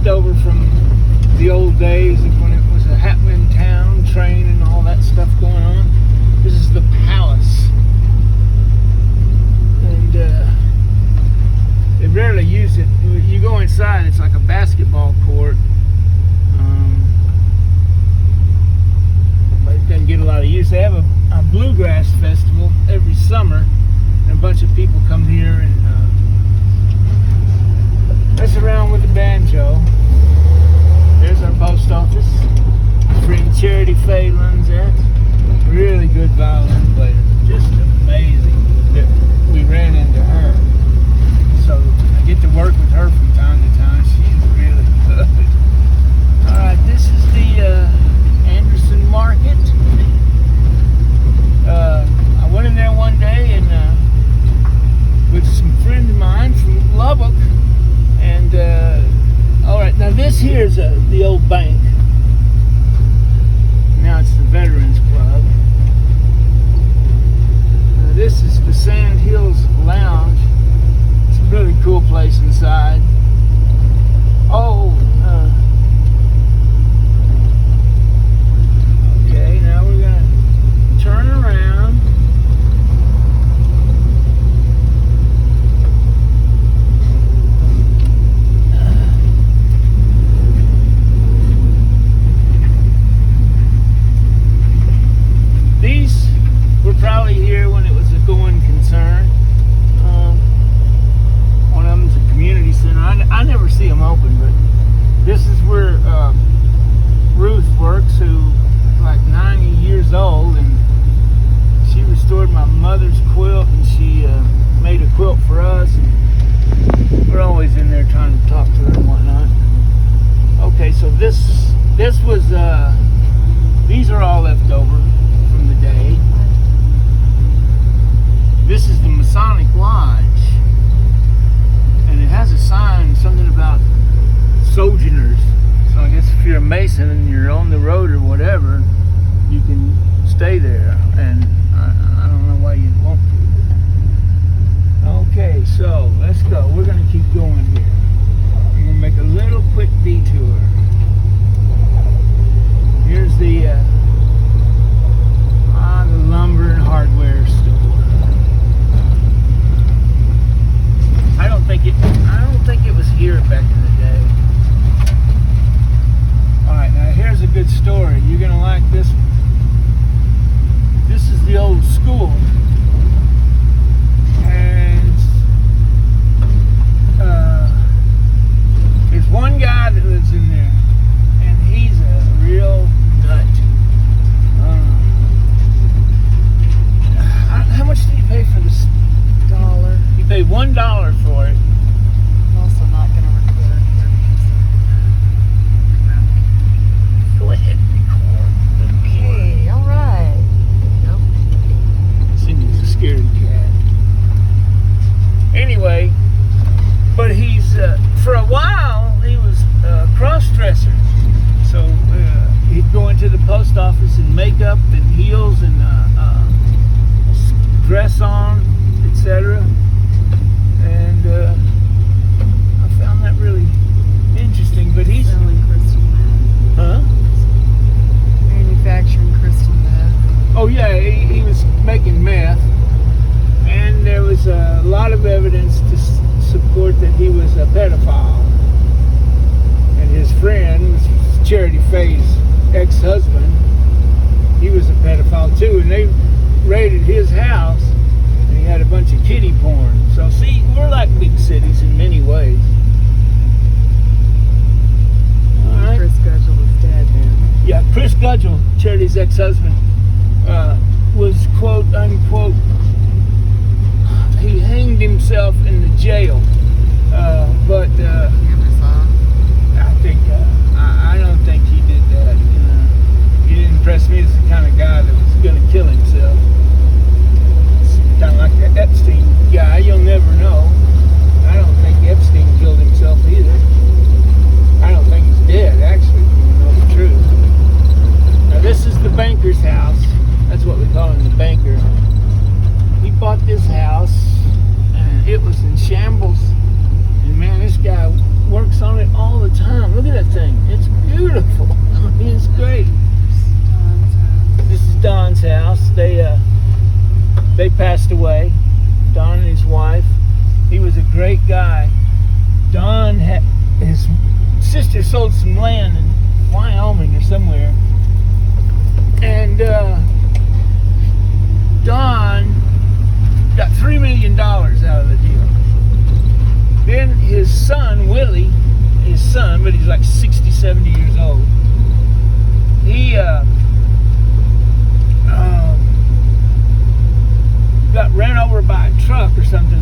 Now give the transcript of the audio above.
left over from the old days of when it was a happening town, train and all that stuff going on. This is the palace. And they rarely use it. You go inside, it's like a basketball court. But it doesn't get a lot of use. They have a bluegrass festival every summer, and a bunch of people come here and mess around with the banjo. There's our post office. Friend Charity Phelan's at. Really good violin player. Just amazing that we ran into her. So I get to work with her from time to time. She's really good. Alright, this is the Anderson Market. I went in there one day and with some friend of mine from Lubbock. And alright, now this here is the old bank. Now it's the Veterans Club. This is the Sand Hills Lounge. It's a really cool place inside. Oh, okay, now we're gonna turn around. These were probably here when it was a going concern. One of them's a community center. I never see them open, but this is where Ruth works, who like 90 years old, and she restored my mother's quilt, and she made a quilt for us, and we're always in there trying to talk to her and whatnot. Okay, so this was these are all left over from the day. This is the Masonic Lodge, and it has a sign, something about sojourners. So I guess if you're a Mason and you're on the road or whatever, you can stay there, and I don't know why you won't do that. Okay, so let's go. We're going to keep going here. I'm going to make a little quick detour. Here's the lumber and hardware store. I don't think it was here back in the day. Alright, now here's a good story. You're gonna like this one. This is the old school. And there's one guy that lives in there, and he's a real nut. How much did you pay for this? $1. You paid $1 for it. I'm also not going to record here. Go ahead and record. Okay, alright. Nope. Cindy's a scaredy cat. Anyway, but he's, for a while, he was a cross-dresser. So he'd go into the post office in makeup and heels and dress on, etc. And I found that really interesting. But he's selling crystal meth. huh? Manufacturing crystal meth. Oh yeah, he was making meth, and there was a lot of evidence to support that he was a pedophile. And his friend, Charity Faye's ex-husband, he was a pedophile too, and they raided his house, and he had a bunch of kiddie porn. So see, we're like big cities in many ways. All right. Chris Gudgel was dead then. Yeah, Chris Gudgel, Charity's ex-husband, was quote unquote, he hanged himself in the jail. But Never saw. I don't think he did that. He didn't impress me as the kind of guy that was going to kill himself. It's kind of like the Epstein guy. You'll never know. I don't think Epstein killed himself either. I don't think he's dead, actually, if you know the truth. Now, this is the banker's house. That's what we call him, the banker. He bought this house, and it was in shambles. And man, this guy works on it all the time. Look at that thing. It's beautiful. I mean, it's great. This is Don's house. They passed away. Don and his wife. He was a great guy. Don had his sister sold some land in Wyoming or somewhere, and Don got $3 million out of the deal. Then his son Willie, but he's like 60, 70 years old. He got ran over by a truck or something